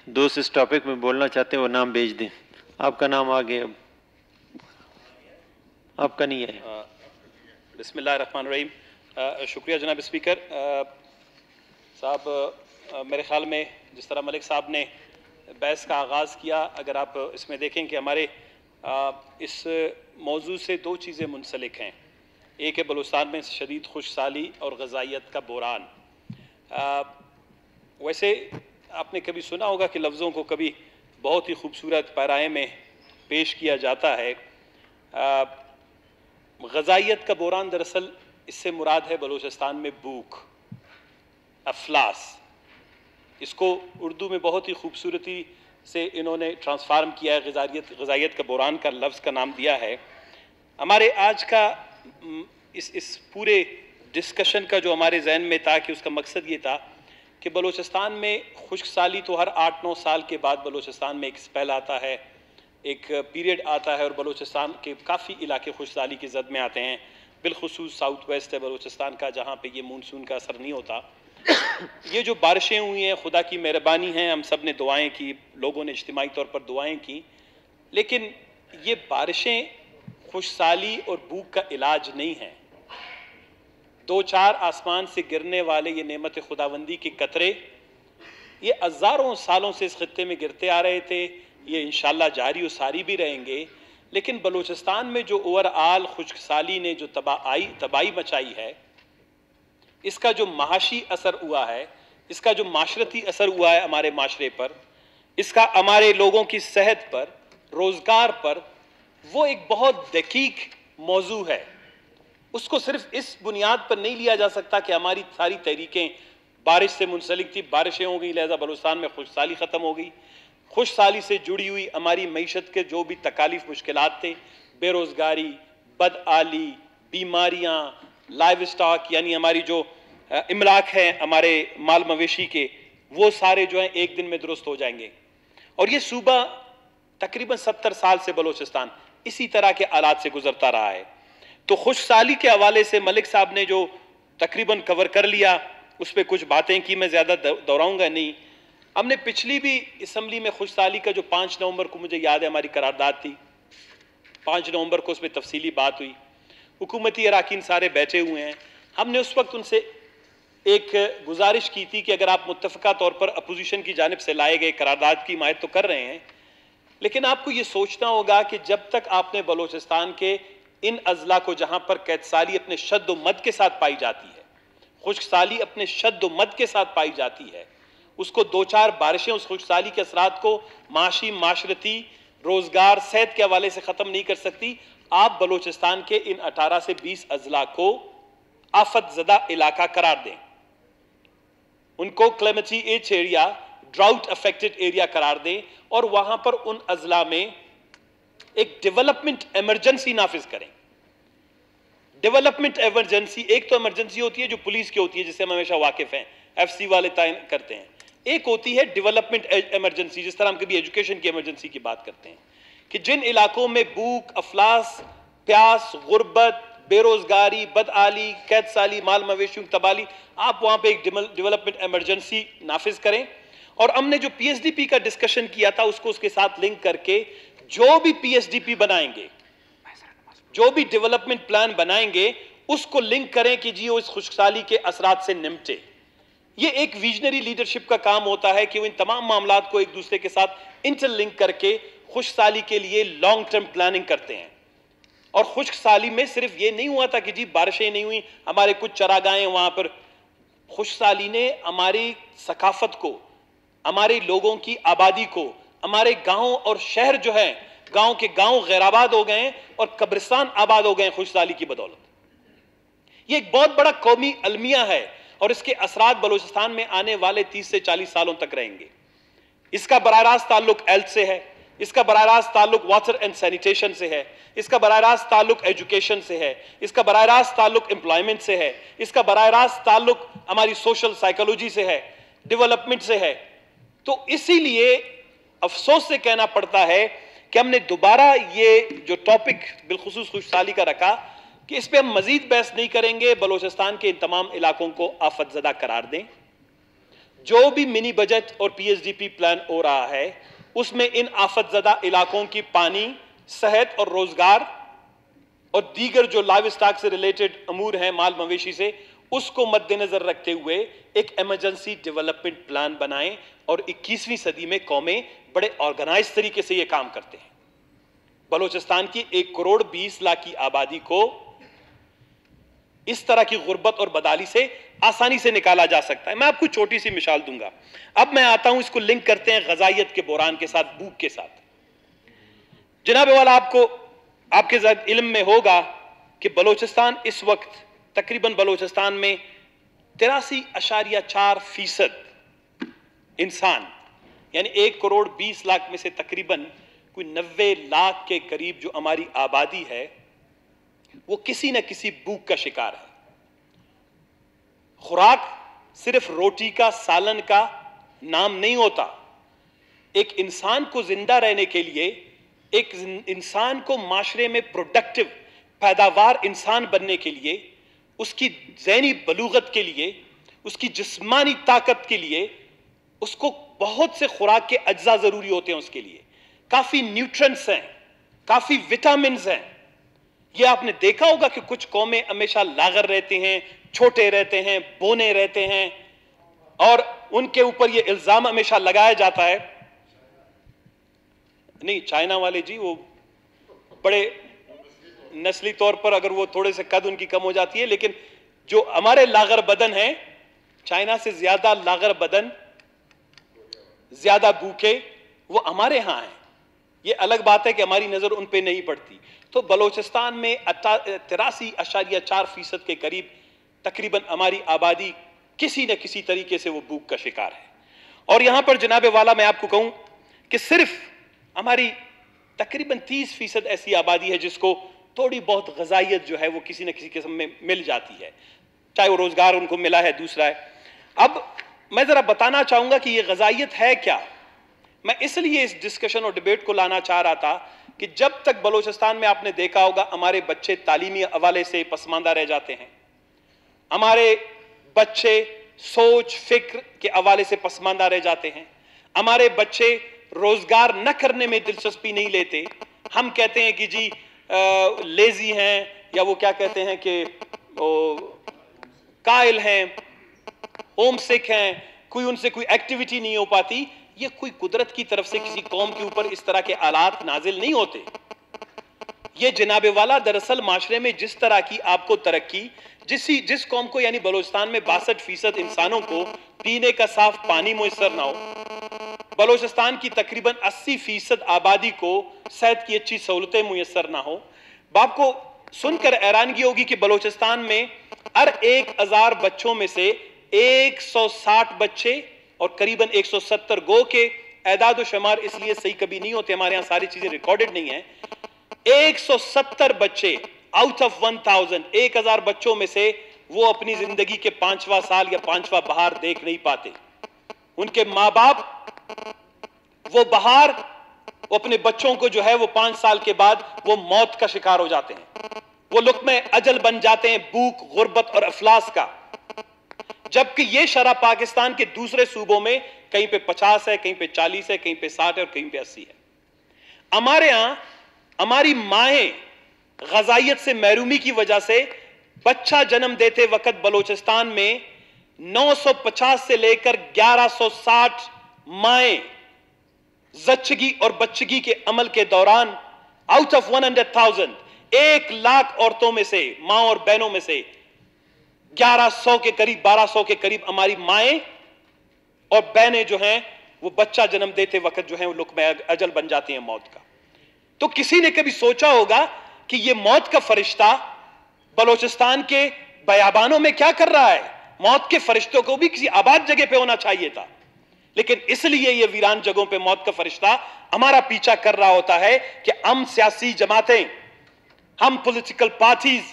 दोस्त इस टॉपिक में बोलना चाहते हैं वो नाम भेज दें। आपका नाम आगे, अब आपका नहीं है। बिस्मिल्लाहिर्रहमानिर्रहीम। शुक्रिया जनाब स्पीकर साहब। मेरे ख्याल में जिस तरह मलिक साहब ने बहस का आगाज़ किया, अगर आप इसमें देखें कि हमारे इस मौजू से दो चीज़ें मुंसलिक हैं। एक है बलूचिस्तान में शदीद खुशहाली और ग़ज़ाइयत का बहरान। वैसे आपने कभी सुना होगा कि लफ्ज़ों को कभी बहुत ही खूबसूरत पैराए में पेश किया जाता है। ग़ज़ाइयत का बहरान दरअसल इससे मुराद है बलूचिस्तान में भूख, अफलास। इसको उर्दू में बहुत ही खूबसूरती से इन्होंने ट्रांसफार्म किया है, ग़ज़ाइयत का बहरान का लफ्ज़ का नाम दिया है। हमारे आज का इस पूरे डिस्कशन का जो हमारे जहन में था कि उसका मकसद ये था कि बलूचिस्तान में खुश्क साली तो हर 8-9 साल के बाद बलूचिस्तान में एक स्पेल आता है, एक पीरियड आता है और बलूचिस्तान के काफ़ी इलाके खुश्क साली की जद में आते हैं। बिलखुसूस साउथ वेस्ट है बलूचिस्तान का, जहाँ पे ये मानसून का असर नहीं होता। ये जो बारिशें हुई हैं खुदा की मेहरबानी है, हम सब ने दुआएँ की, लोगों ने इज्तिमाई तौर पर दुआएँ की, लेकिन ये बारिशें खुश्क साली और भूख का इलाज नहीं है। 2-4 आसमान से गिरने वाले ये नेमत खुदाबंदी के कतरे ये हज़ारों सालों से इस खित्ते में गिरते आ रहे थे, ये इंशाअल्लाह जारी और सारी भी रहेंगे। लेकिन बलूचिस्तान में जो ओवरऑल खुश्क साली ने जो तबाही मचाई है, इसका जो माशी असर हुआ है, इसका जो माशरती असर हुआ है हमारे माशरे पर, इसका हमारे लोगों की सेहत पर, रोज़गार पर, वो एक बहुत दकीक मौजू है। उसको सिर्फ इस बुनियाद पर नहीं लिया जा सकता कि हमारी सारी तहरीकें बारिश से मुंसलिक थी, बारिशें हो गई लिहाजा बलूचिस्तान में खुशहाली ख़त्म हो गई। खुशहाली से जुड़ी हुई हमारी मईशत के जो भी तकालीफ मुश्किलात थे, बेरोज़गारी, बदआली, बीमारियाँ, लाइव स्टॉक यानी हमारी जो इमलाक हैं हमारे माल मवेशी के, वो सारे जो हैं एक दिन में दुरुस्त हो जाएंगे। और ये सूबा तकरीबन 70 साल से बलूचिस्तान इसी तरह के हालात से गुजरता रहा है। तो खुशहाली के हवाले से मलिक साहब ने जो तकरीबन कवर कर लिया, उस पर कुछ बातें की, मैं ज़्यादा दोहराऊंगा नहीं। हमने पिछली भी असम्बली में खुशहाली का जो 5 नवंबर को मुझे याद है हमारी करारदाद थी, 5 नवंबर को उसमें तफसीली बात हुई, हुकूमती अरकान सारे बैठे हुए हैं। हमने उस वक्त उनसे एक गुजारिश की थी कि अगर आप मुत्तफ़क़ा तौर पर अपोजिशन की जानिब से लाए गए करारदाद की हिमायत तो कर रहे हैं, लेकिन आपको ये सोचना होगा कि जब तक आपने बलूचिस्तान के इन अजला को जहां पर कैद साली अपने शद्द मद के साथ पाई जाती है, खुश्क साली अपने शद्द मद के साथ पाई जाती है, उसको 2-4 बारिशें उस खुश्क साली के असरात को माशी, माशरती, रोजगार, सेहत के हवाले से खत्म नहीं कर सकती। आप बलूचिस्तान के इन 18 से 20 अजला को आफत ज़दा इलाका करार दें, उनको क्लेमेटी एज एरिया, ड्राउट अफेक्टेड एरिया करार दें और वहां पर उन अजला में एक डेवलपमेंट इमरजेंसी नाफिज करें। डेवलपमेंट इमरजेंसी, एक तो इमरजेंसी होती है जो पुलिस की होती है, जिससे हम हमेशा वाकिफ हैं, एफसी वाले तय करते हैं। एक होती है डेवलपमेंट इमरजेंसी, जिस तरह हम कभी एजुकेशन की इमरजेंसी की बात करते हैं कि जिन इलाकों में भूख, अफलास, प्यास, गुर्बत, बेरोजगारी, बदआली, कैद साली, माल मवेशियों की तबाही, आप वहां पे एक डेवलपमेंट इमरजेंसी नाफिज करें। और हमने जो पीएसडीपी का डिस्कशन किया था उसको उसके साथ लिंक करके जो भी पीएसडीपी बनाएंगे, जो भी डेवलपमेंट प्लान बनाएंगे, उसको लिंक करें कि जी वो इस खुशहाली के असरात से निपटे। ये एक विजनरी लीडरशिप का काम होता है कि वो इन तमाम मामलात को एक दूसरे के साथ इंटरलिंक करके खुशहाली के लिए लॉन्ग टर्म प्लानिंग करते हैं। और खुशहाली में सिर्फ ये नहीं हुआ था कि जी बारिशें नहीं हुई, हमारे कुछ चरागाहें वहां पर। खुशहाली ने हमारी सकाफत को, हमारे लोगों की आबादी को, हमारे गांव और शहर जो है, गांव के गांव गैराबाद हो गए और कब्रिस्तान आबाद हो गए खुशहाली की बदौलत। यह एक बहुत बड़ा कौमी अलमिया है और इसके असरात बलूचिस्तान में आने वाले 30 से 40 सालों तक रहेंगे। इसका बराह रास्त ताल्लुक हेल्थ से है, इसका बराह रास्त ताल्लुक वाटर एंड सैनिटेशन से है, इसका बराह रास्त ताल्लुक एजुकेशन से है, इसका बराह रास्त ताल्लुक एम्प्लॉयमेंट से है, इसका बराह रास्त ताल्लुक हमारी सोशल साइकोलॉजी से है, डेवलपमेंट से है। तो इसीलिए अफसोस से कहना पड़ता है कि हमने दोबारा ये जो टॉपिक बिलखुसूस खुशहाली का रखा कि इस पे हम मजीद बहस नहीं करेंगे, बलूचिस्तान के इन तमाम इलाकों को आफतजदा करार दें। जो भी मिनी बजट और पीएचडीपी प्लान हो रहा है उसमें इन आफतजदा इलाकों की पानी, सेहत और रोजगार और दीगर जो लाइव स्टॉक से रिलेटेड अमूर हैं, माल मवेशी से, उसको मद्देनजर रखते हुए एक इमरजेंसी डेवलपमेंट प्लान बनाएं और 21वीं सदी में कौमें बड़े ऑर्गेनाइज तरीके से यह काम करते हैं। बलोचिस्तान की 1 करोड़ 20 लाख की आबादी को इस तरह की गुर्बत और बदाली से आसानी से निकाला जा सकता है। मैं आपको छोटी सी मिसाल दूंगा। अब मैं आता हूं, इसको लिंक करते हैं गजाइयत के बोरान के साथ, भूख के साथ। जनाब वाला, आपके साथ इल्म में होगा कि बलोचिस्तान इस वक्त तकरीबन बलोचिस्तान में 83.4% इंसान, यानी 1 करोड़ 20 लाख में से तकरीबन कोई 90 लाख के करीब जो हमारी आबादी है वो किसी न किसी भूख का शिकार है। खुराक सिर्फ रोटी का, सालन का नाम नहीं होता। एक इंसान को जिंदा रहने के लिए, एक इंसान को माशरे में प्रोडक्टिव पैदावार इंसान बनने के लिए, उसकी ज़हनी बलूगत के लिए, उसकी जिस्मानी ताकत के लिए उसको बहुत से खुराक के अज्जा जरूरी होते हैं। उसके लिए काफी न्यूट्रिएंट्स हैं, काफी विटामिन्स हैं। ये आपने देखा होगा कि कुछ कौमें हमेशा लागर रहते हैं, छोटे रहते हैं, बोने रहते हैं और उनके ऊपर ये इल्जाम हमेशा लगाया जाता है, नहीं चाइना वाले जी वो बड़े नस्ली तौर पर अगर वो थोड़े से कद उनकी कम हो जाती है, लेकिन जो हमारे लागर बदन हैं, चाइना से ज्यादा लागर बदन, ज्यादा भूखे वो हमारे यहां हैं। ये अलग बात है कि हमारी नजर उन पे नहीं पड़ती। तो बलोचिस्तान में 83.4% के करीब तकरीबन हमारी आबादी किसी न किसी तरीके से वो भूख का शिकार है। और यहां पर जनाबे वाला मैं आपको कहूं कि सिर्फ हमारी तकरीबन 30% ऐसी आबादी है जिसको थोड़ी बहुत गजाइयत जो है वो किसी न किसी किस्म में मिल जाती है, चाहे वो रोजगार उनको मिला है, दूसरा है। अब मैं जरा बताना चाहूंगा कि ये गजाइयत है क्या। मैं इसलिए इस डिस्कशन और डिबेट को लाना चाह रहा था कि जब तक बलोचिस्तान में आपने देखा होगा हमारे बच्चे तालीमी हवाले से पसमानदा रह जाते हैं, हमारे बच्चे सोच फिक्र के हवाले से पसमानदा रह जाते हैं, हमारे बच्चे रोजगार न करने में दिलचस्पी नहीं लेते। हम कहते हैं कि जी लेजी हैं, या वो क्या कहते हैं कि कायल हैं, होम सिक हैं, कोई उनसे कोई एक्टिविटी नहीं हो पाती। ये कोई कुदरत की तरफ से किसी कौम के ऊपर इस तरह के हालात नाजिल नहीं होते। ये जनाबे वाला दरअसल माशरे में जिस तरह की आपको तरक्की, जिस कौम को यानी बलोचिस्तान में 62% इंसानों को पीने का साफ पानी मुयसर ना हो, बलोचिस्तान की तकरीबन 80% आबादी को सेहत की अच्छी सहूलतें मुयसर ना हो। बाप को सुनकर हैरानगी होगी कि बलोचिस्तान में हर 1000 बच्चों में से 160 बच्चे और करीबन 170 गो के एदाद व शुमार इसलिए सही कभी नहीं होते, हमारे यहां सारी चीजें रिकॉर्डेड नहीं है। 170 बच्चे आउट ऑफ 1000 बच्चों में से वो अपनी जिंदगी के 5वां साल या 5वां बहार देख नहीं पाते। उनके माँ बाप वो बहार, वो अपने बच्चों को जो है वो 5 साल के बाद वो मौत का शिकार हो जाते हैं, वो लुक़्मे अजल बन जाते हैं भूख, गुर्बत और अफलास का। जबकि ये शरह पाकिस्तान के दूसरे सूबों में कहीं पे 50 है, कहीं पे 40 है, कहीं पे 60 है और कहीं पे 80 है। हमारे यहां हमारी माएं गजाइयत से महरूमी की वजह से बच्चा जन्म देते वक्त बलोचिस्तान में 950 से लेकर 1160 माएं जच्चगी और बच्चगी के अमल के दौरान आउट ऑफ 100,000 1 लाख औरतों में से, मां और बहनों में से 1100 के करीब, 1200 के करीब हमारी माएं और बहनें जो हैं वो बच्चा जन्म देते वक्त जो है वो लुक़्मे अजल बन जाती हैं मौत का। तो किसी ने कभी सोचा होगा कि ये मौत का फरिश्ता बलोचिस्तान के बयाबानों में क्या कर रहा है? मौत के फरिश्तों को भी किसी आबाद जगह पे होना चाहिए था, लेकिन इसलिए ये वीरान जगहों पे मौत का फरिश्ता हमारा पीछा कर रहा होता है कि हम सियासी जमातें, हम पॉलिटिकल पार्टीज,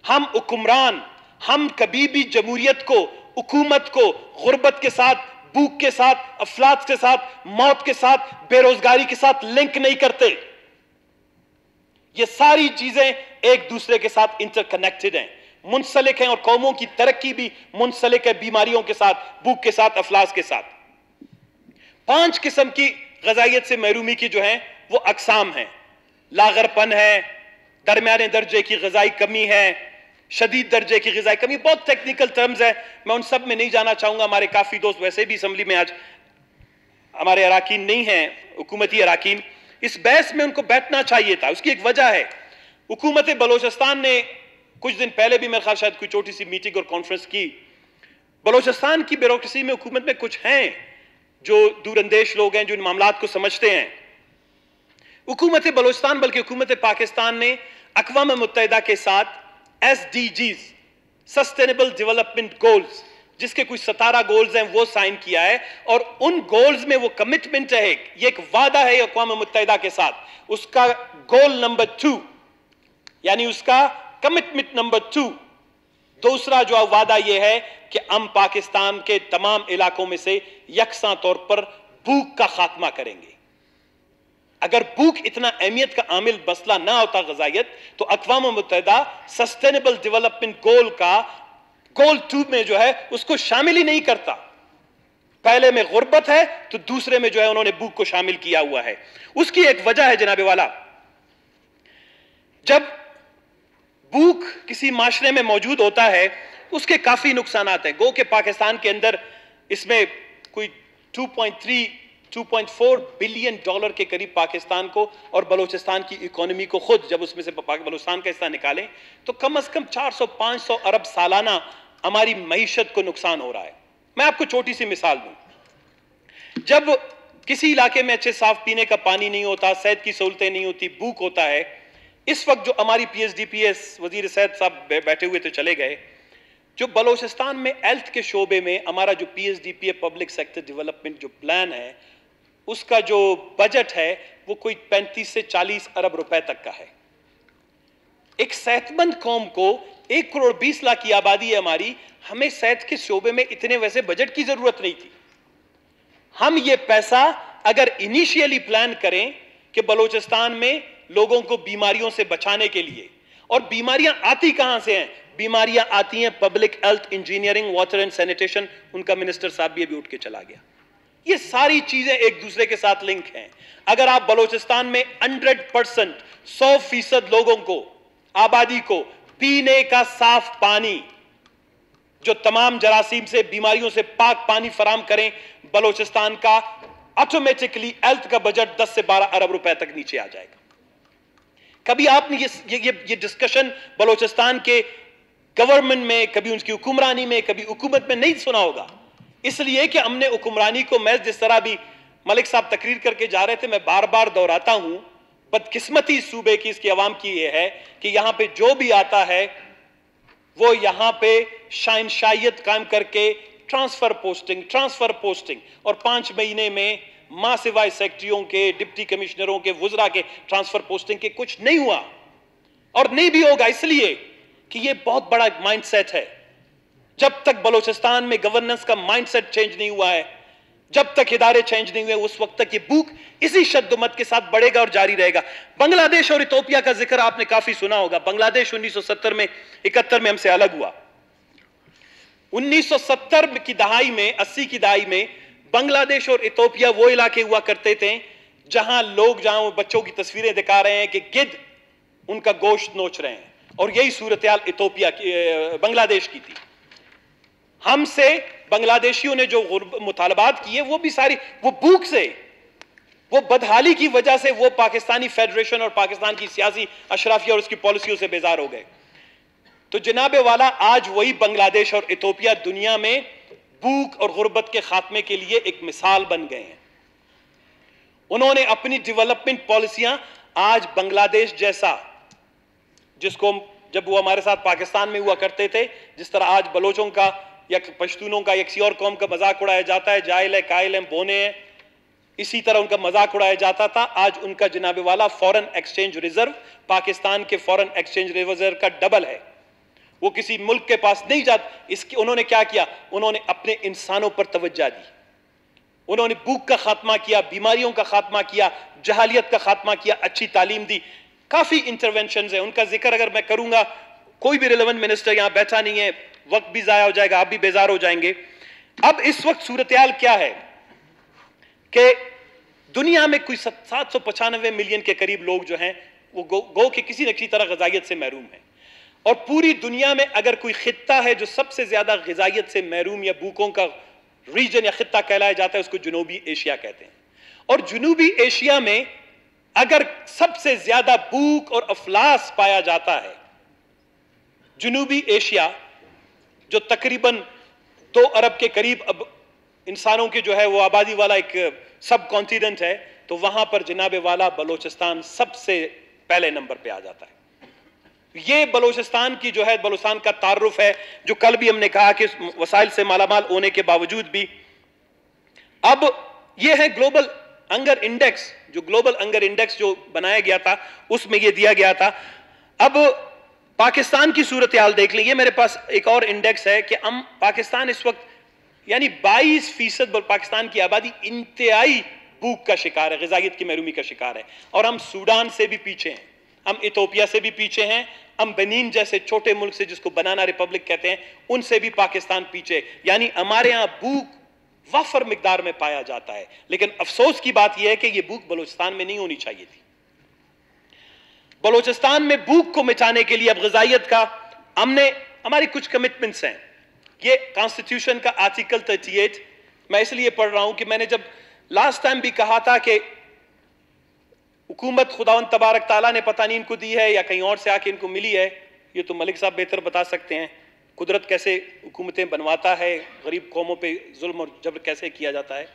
हम हुक्मरान, हम कभी भी जमहूरियत को, हुकूमत को गुर्बत के साथ, भूख के साथ, अफलास के साथ, मौत के साथ, बेरोजगारी के साथ लिंक नहीं करते। ये सारी चीजें एक दूसरे के साथ इंटरकनेक्टेड हैं। मुंसलिक हैं और कौमों की तरक्की भी मुंसलिक है बीमारियों के साथ, भूख के साथ, अफलास के साथ। 5 किस्म की ग़िज़ाइयत से महरूमी की जो है वो अक़साम हैं। लागरपन है, दरमियाने दर्जे की ग़िज़ाई कमी है, शदीद दर्जे की ग़िज़ाई कमी, बहुत टेक्निकल टर्म्स है, मैं उन सब में नहीं जाना चाहूंगा। हमारे काफ़ी दोस्त वैसे भी असम्बली में आज हमारे अराकीन नहीं हैं, हुकूमती अराकीन, इस बहस में उनको बैठना चाहिए था। उसकी एक वजह है, हुकूमत बलोचिस्तान ने कुछ दिन पहले भी मेरे ख्याल शायद कोई छोटी सी मीटिंग और कॉन्फ्रेंस की। बलोचिस्तान की ब्यूरोक्रेसी में हुकूमत में कुछ हैं जो दूरंदेश लोग हैं, जो इन मामलात को समझते हैं। हुकूमत बलोचिस्तान बल्कि हुकूमत पाकिस्तान ने अक़वाम मुत्तहिदा के साथ SDGs, सस्टेनेबल डेवलपमेंट गोल्स, जिसके कुछ 17 गोल्स हैं, वो साइन किया है। और उन गोल्स में वो कमिटमेंट है, ये एक वादा है अक़वाम मुत्तहिदा के साथ। उसका गोल नंबर 2 यानी उसका कमिटमेंट नंबर 2, दूसरा जो वादा यह है कि हम पाकिस्तान के तमाम इलाकों में से यकसा तौर पर भूख का खात्मा करेंगे। अगर भूख इतना अहमियत का आमिल मसला ना होता ग़िज़ाइयत, तो अक़वाम मुत्तहिदा सस्टेनेबल डेवलपमेंट गोल का गोल 2 में जो है उसको शामिल ही नहीं करता। पहले में गुर्बत है तो दूसरे में जो है उन्होंने भूख को शामिल किया हुआ है। उसकी एक वजह है जनाबे वाला, जब भूख किसी माशरे में मौजूद होता है उसके काफी नुकसान आते हैं। गो के पाकिस्तान के अंदर इसमें कोई 2.4 बिलियन डॉलर के करीब पाकिस्तान को और बलूचिस्तान की इकोनॉमी को खुद, जब उसमें से बलूचिस्तान का हिस्सा निकालें तो कम से कम 400-500 अरब सालाना हमारी मईशत को नुकसान हो रहा है। मैं आपको छोटी सी मिसाल दूं, जब किसी इलाके में अच्छे साफ पीने का पानी नहीं होता, सेहत की सहूलतें नहीं होती, भूख होता है, इस वक्त जो हमारी PSDPS वजीर सेहत साहब बैठे हुए तो चले गए, जो बलूचिस्तान में हेल्थ के शोबे में हमारा जो PSDPA पब्लिक सेक्टर डेवलपमेंट जो प्लान है, उसका जो बजट है वो कोई 35 से 40 अरब रुपए तक का है। एक सेहतमंद कौम को 1 करोड़ 20 लाख की आबादी है हमारी, हमें सेहत के शोबे में इतने वैसे बजट की जरूरत नहीं थी। हम ये पैसा अगर इनिशियली प्लान करें कि बलूचिस्तान में लोगों को बीमारियों से बचाने के लिए, और बीमारियां आती कहां से हैं? बीमारियां आती हैं public health, engineering, water and sanitation, उनका मिनिस्टर साहब भी अभी उठ के चला गया। ये सारी चीजें एक दूसरे के साथ लिंक हैं। अगर आप बलूचिस्तान में 100%, 100% लोगों को, आबादी को पीने का साफ पानी, जो तमाम जरासीम से, बीमारियों से पाक पानी फराम करें, बलूचिस्तान का ऑटोमेटिकली हेल्थ का बजट 10 से 12 अरब रुपए तक नीचे आ जाएगा। कभी आपने ये डिस्कशन बलूचिस्तान के गवर्नमेंट में, कभी उनकी हुक्मरानी में, कभी हुकूमत में नहीं सुना होगा, इसलिए कि हमने हुक्मरानी को, मैं जिस तरह भी मलिक साहब तकरीर करके जा रहे थे, मैं बार बार दोहराता हूं, बदकिस्मती सूबे की, इसकी अवाम की यह है कि यहां पे जो भी आता है वो यहां पे शहनशाहियत कायम करके ट्रांसफर पोस्टिंग, और 5 महीने में मां सिवाय सेक्रेटरियों के, डिप्टी कमिश्नरों के, वुजरा के ट्रांसफर पोस्टिंग के कुछ नहीं हुआ और नहीं भी होगा, इसलिए कि यह बहुत बड़ा माइंडसेट है। जब तक बलूचिस्तान में गवर्नेंस का माइंडसेट चेंज नहीं हुआ है, जब तक इदारे चेंज नहीं हुए, उस वक्त तक ये भूख इसी शद्दुमत के साथ बढ़ेगा और जारी रहेगा। बांग्लादेश और इथोपिया का जिक्र आपने काफी सुना होगा। बांग्लादेश 1970 में, 71 में हमसे अलग हुआ। 1970 की दहाई में, 80 की दहाई में बांग्लादेश और इथोपिया वो इलाके हुआ करते थे जहां लोग, जहां बच्चों की तस्वीरें दिखा रहे हैं कि गिद्ध उनका गोश्त नोच रहे हैं, और यही सूरत-ए-हाल इथोपिया की, बांग्लादेश की थी। हमसे बांग्लादेशियों ने जो मुतालबात किए वो भी सारी, वो भूख से, वो बदहाली की वजह से वो पाकिस्तानी फेडरेशन और पाकिस्तान की सियासी अशराफिया और उसकी पॉलिसियों से बेजार हो गए। तो जनाबे वाला, आज वही बांग्लादेश और इथोपिया दुनिया में भूख और गुर्बत के खात्मे के लिए एक मिसाल बन गए हैं। उन्होंने अपनी डेवलपमेंट पॉलिसियां आज बांग्लादेश जैसा, जिसको जब वो हमारे साथ पाकिस्तान में हुआ करते थे, जिस तरह आज बलोचों का या पश्तूनों का या किसी और कौम का मजाक उड़ाया जाता है, जाहिल है, कायल है, बोने हैं, इसी तरह उनका मजाक उड़ाया जाता था। आज उनका जनाबे वाला फॉरेन एक्सचेंज रिजर्व पाकिस्तान के फॉरेन एक्सचेंज रिजर्व का डबल है। वो किसी मुल्क के पास नहीं जाता। इसकी उन्होंने क्या किया? उन्होंने अपने इंसानों पर तवज्जो दी, उन्होंने भूख का खात्मा किया, बीमारियों का खात्मा किया, जहालियत का खात्मा किया, अच्छी तालीम दी। काफी इंटरवेंशन है, उनका जिक्र अगर मैं करूंगा कोई भी रिलेवेंट मिनिस्टर यहां बैठा नहीं है, वक्त भी जाया हो जाएगा, आप भी बेजार हो जाएंगे। अब इस वक्त सूरत-ए-हाल क्या है कि दुनिया में कोई 795 मिलियन के करीब लोग जो हैं वो गो के किसी न किसी तरह ग़िज़ाइयत से महरूम हैं। और पूरी दुनिया में अगर कोई खित्ता है जो सबसे ज्यादा ग़िज़ाइयत से महरूम या भूखों का रीजन या खित्ता कहलाया जाता है, उसको जनूबी एशिया कहते हैं। और जनूबी एशिया में अगर सबसे ज्यादा भूख और अफलास पाया जाता है, जनूबी एशिया जो तकरीबन 2 अरब के करीब अब इंसानों की जो है वो आबादी वाला एक सब कॉन्टिनेंट है, तो वहां पर जनाबे वाला बलोचिस्तान सबसे पहले नंबर पे आ जाता है। ये बलोचिस्तान की जो है, बलोचिस्तान का तारुफ है जो कल भी हमने कहा कि वसाइल से मालामाल होने के बावजूद भी। अब ये है ग्लोबल हंगर इंडेक्स, जो ग्लोबल हंगर इंडेक्स जो बनाया गया था उसमें ये दिया गया था। अब पाकिस्तान की सूरत हाल देख लें, ये मेरे पास एक और इंडेक्स है कि हम पाकिस्तान इस वक्त यानी 22% पाकिस्तान की आबादी इंतहाई भूख का शिकार है, ग़िज़ाइयत की महरूमी का शिकार है। और हम सूडान से भी पीछे हैं, हम इथोपिया से भी पीछे हैं, हम बेनीन जैसे छोटे मुल्क से जिसको बनाना रिपब्लिक कहते हैं उनसे भी पाकिस्तान पीछे। यानी हमारे यहां भूख वाफर मिकदार में पाया जाता है। लेकिन अफसोस की बात यह है कि यह भूख बलूचिस्तान में नहीं होनी चाहिए थी। बलूचिस्तान में भूख को मिटाने के लिए अब ग़िज़ाइयत का हमने हमारी कुछ कमिटमेंट्स हैं। ये कॉन्स्टिट्यूशन का आर्टिकल 38 मैं इसलिए पढ़ रहा हूं कि मैंने जब लास्ट टाइम भी कहा था कि हुकूमत खुदावंद तबारक ताला ने पता नहीं इनको दी है या कहीं और से आके इनको मिली है, ये तो मलिक साहब बेहतर बता सकते हैं। कुदरत कैसे हुकूमतें बनवाता है, गरीब कौमों पे जुल्म और जबर कैसे किया जाता है।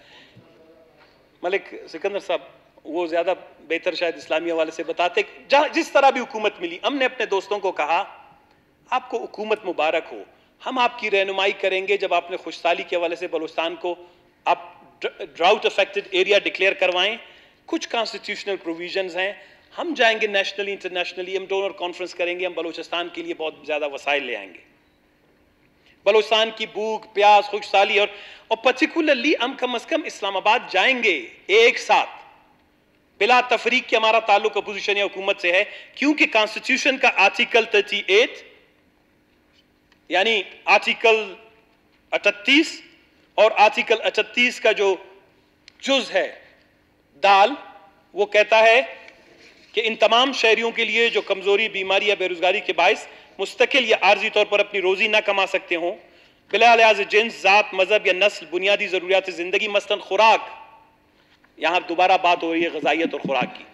मलिक सिकंदर साहब वो ज्यादा बेहतर शायद इस्लामी हवाले से बताते। जिस तरह भी हुकूमत मिली, हमने अपने दोस्तों को कहा आपको हुकूमत मुबारक हो, हम आपकी रहनुमाई करेंगे। जब आपने खुशहाली के हवाले से बलूचिस्तान को आप ड्राउट अफेक्टेड एरिया डिक्लेयर करवाएं, कुछ कॉन्स्टिट्यूशनल प्रोविजंस हैं, हम जाएंगे नेशनली इंटरनेशनली, हम डोनर कॉन्फ्रेंस करेंगे, हम बलूचिस्तान के लिए बहुत ज्यादा वसाइल ले आएंगे। बलूचिस्तान की भूख प्यास खुशहाली और पर्टिकुलरली हम कम अज कम इस्लामाबाद जाएंगे एक साथ बिला तफरीक के। हमारा ताल्लुक अपोजिशन या हुकूमत से है क्योंकि कॉन्स्टिट्यूशन का आर्टिकल 38 यानी आर्टिकल 38 और आर्टिकल 38 का जो जुज है दाल, वो कहता है कि इन तमाम शहरियों के लिए जो कमजोरी, बीमारी या बेरोजगारी के बायस मुस्तकिल या आर्जी तौर पर अपनी रोजी ना कमा सकते हों, बिला लिहाज जिन्स, जात, मजहब या नस्ल, बुनियादी जरूरियात जिंदगी मसलन खुराक, यहां दोबारा बात हो रही है ग़िज़ाइयत और खुराक की,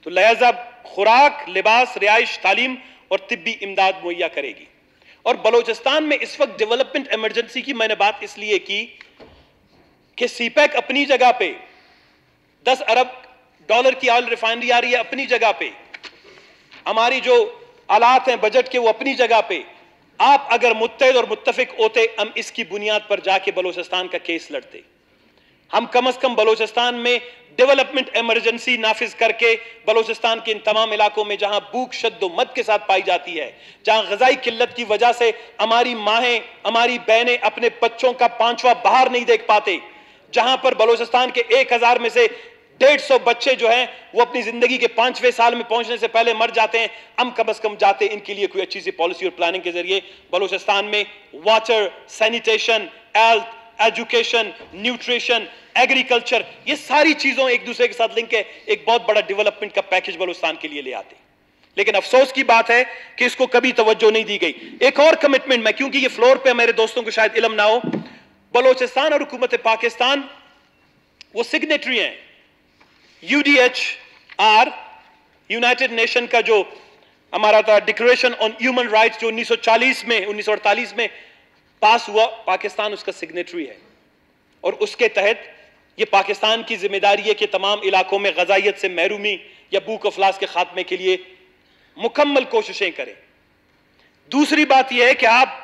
तो लिहाजा खुराक, लिबास, रिहाइश, तालीम और तिब्बी इमदाद मुहैया करेगी। और बलूचिस्तान में इस वक्त डेवलपमेंट इमरजेंसी की मैंने बात इसलिए की कि सीपैक अपनी जगह पे 10 अरब डॉलर की ऑयल रिफाइनरी आ रही है अपनी जगह पे, हमारी जो हालात हैं बजट के वो अपनी जगह पे। आप अगर मुत्तहिद और मुत्तफिक होते, हम इसकी बुनियाद पर जाके बलूचिस्तान का केस लड़ते। हम कम अज कम बलूचिस्तान में डेवलपमेंट इमरजेंसी नाफिज करके बलूचिस्तान के इन तमाम इलाकों में जहां भूख शद्दोमत के साथ पाई जाती है, जहां ग़िज़ाई किल्लत की वजह से हमारी माहें, हमारी बहनें अपने बच्चों का 5वां बाहर नहीं देख पाते, जहां पर बलूचिस्तान के 1000 में से 150 बच्चे जो हैं वो अपनी जिंदगी के 5वें साल में पहुंचने से पहले मर जाते हैं। हम कम अज कम जाते इनके लिए कोई अच्छी सी पॉलिसी और प्लानिंग के जरिए बलूचिस्तान में water, sanitation, health, education, nutrition, agriculture, ये सारी चीजों एक दूसरे के साथ लिंक है, एक बहुत बड़ा डेवलपमेंट का पैकेज बलूचिस्तान के लिए ले आते। लेकिन अफसोस की बात है कि इसको कभी तवज्जो नहीं दी गई। एक और कमिटमेंट मैं, क्योंकि ये फ्लोर पे मेरे दोस्तों को शायद इल्म ना हो, बलूचिस्तान और हुकूमत पाकिस्तान वो सिग्नेटरी हैं UDHR, यूनाइटेड नेशन का जो हमारा था डिक्लेरेशन ऑन ह्यूमन राइट्स जो 1948 में पास हुआ, पाकिस्तान उसका सिग्नेटरी है। और उसके तहत यह पाकिस्तान की जिम्मेदारी है कि तमाम इलाकों में ग़िज़ाइयत से महरूमी या भूख अफलास के खात्मे के लिए मुकम्मल कोशिशें करें। दूसरी बात यह है कि आप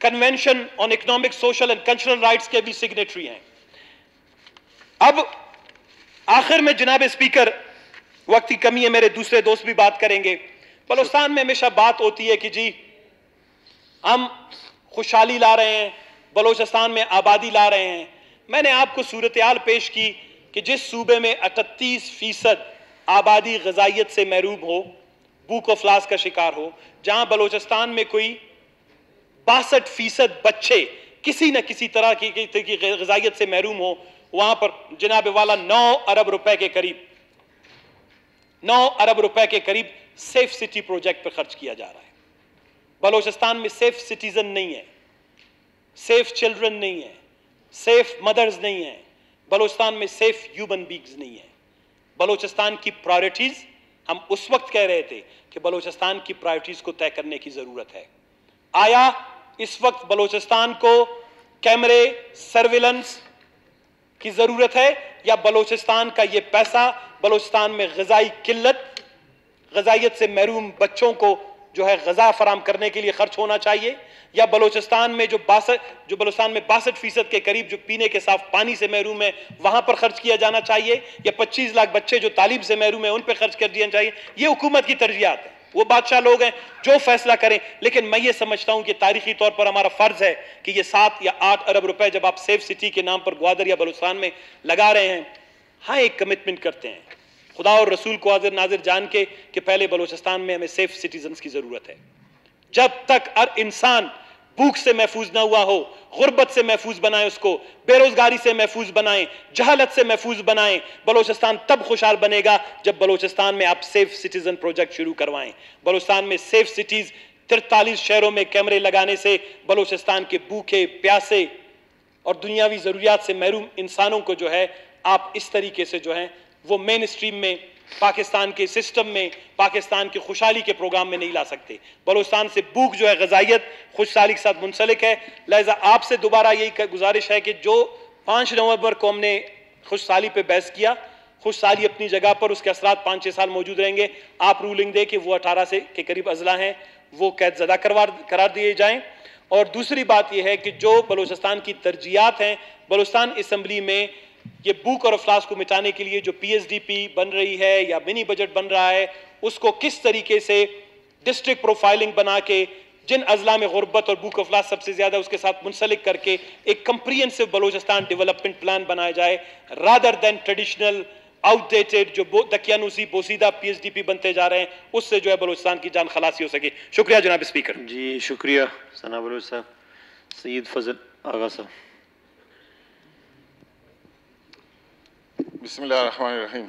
convention on economic, social and cultural rights के भी सिग्नेटरी हैं। अब आखिर में जनाब स्पीकर, वक्त की कमी है, मेरे दूसरे दोस्त भी बात करेंगे। बलूचिस्तान में हमेशा बात होती है कि जी हम खुशहाली ला रहे हैं, बलूचिस्तान में आबादी ला रहे हैं। मैंने आपको सूरत-ए-हाल पेश की कि जिस सूबे में 38% आबादी ग़िज़ाइयत से महरूम हो, भूख ऑफ लास का शिकार हो, जहां बलूचिस्तान में कोई 62% बच्चे किसी न किसी तरह की ग़िज़ाइयत से महरूम हो, वहां पर जनाब वाला 9 अरब रुपए के करीब सेफ सिटी प्रोजेक्ट पर खर्च किया जा रहा है। बलूचिस्तान में सेफ सिटीजन नहीं है, सेफ चिल्ड्रन नहीं है, सेफ मदर्स नहीं है, बलूचिस्तान में सेफ ह्यूमन बींग्स नहीं है। बलूचिस्तान की प्रायोरिटीज, हम उस वक्त कह रहे थे कि बलूचिस्तान की प्रायोरिटीज को तय करने की जरूरत है। आया इस वक्त बलूचिस्तान को कैमरे सर्विलेंस की जरूरत है, या बलूचिस्तान का यह पैसा बलूचिस्तान में ग़िज़ाई किल्लत, ग़िज़ाइयत से महरूम बच्चों को जो है ग़िज़ा फराम करने के लिए खर्च होना चाहिए, या बलूचिस्तान में जो बलूचिस्तान में 62% के करीब जो पीने के साफ पानी से महरूम है वहां पर खर्च किया जाना चाहिए, या 25 लाख बच्चे जो तालीम से महरूम है उन पर खर्च कर दिया चाहिए। ये हुकूमत की तरजीहात है, वो बादशाह लोग हैं जो फैसला करें। लेकिन मैं ये समझता हूं कि तारीखी तौर पर हमारा फर्ज है कि ये 7 या 8 अरब रुपए जब आप सेफ सिटी के नाम पर ग्वादर या बलूचिस्तान में लगा रहे हैं, हाँ एक कमिटमेंट करते हैं खुदा और रसूल को हाजिर नाजिर जान के कि पहले बलूचिस्तान में हमें सेफ सिटीजन्स की जरूरत है। जब तक हर इंसान भूख से महफूज ना हुआ हो, गुर्बत से महफूज बनाए, उसको बेरोजगारी से महफूज बनाएं, जहालत से महफूज बनाएं, बलूचिस्तान तब खुशहाल बनेगा जब बलूचिस्तान में आप सेफ सिटीजन प्रोजेक्ट शुरू करवाएं। बलूचिस्तान में सेफ सिटीज 43 शहरों में कैमरे लगाने से बलूचिस्तान के भूखे प्यासे और दुनियावी जरूरियात से महरूम इंसानों को जो है आप इस तरीके से जो है वो मेन स्ट्रीम में पाकिस्तान के सिस्टम में, पाकिस्तान की खुशहाली के प्रोग्राम में नहीं ला सकते। बलूचिस्तान से भूख जो है ग़िज़ाइयत खुशहाली के साथ मुंसलिक है। लिहाजा आपसे दोबारा यही गुजारिश है कि जो 5 नवंबर को हमने खुशहाली पे बहस किया, खुशहाली अपनी जगह पर, उसके असरात 5-6 साल मौजूद रहेंगे। आप रूलिंग दे कि वो 18 से के करीब अजला हैं वो कैदज़दा करार दिए जाएं। और दूसरी बात यह है कि जो बलूचिस्तान की तरजीहात हैं, बलूचिस्तान असम्बली में ये भूख और अफलास को मिटाने के लिए जो PSDP बन रही है या मिनी बजट बन रहा है, उसको किस तरीके से डिस्ट्रिक्ट प्रोफाइलिंग बना के जिन अजला में गुर्बत और भूख अफलास सबसे ज्यादा उसके साथ मुंसलिक करके एक कंप्रिहेंसिव बलूचिस्तान डेवलपमेंट प्लान बनाया जाए, रादर देन ट्रेडिशनल आउटडेटेड जो दकियानूसी बोसीदा PSDP बनते जा रहे हैं, उससे जो है बलूचिस्तान की जान खलासी हो सके। शुक्रिया जनाब स्पीकर। जी शुक्रिया सना बलूच साहब। सईद फजल आगा साहब। बिस्मिल्लाहिर्रहमानिर्रहीम।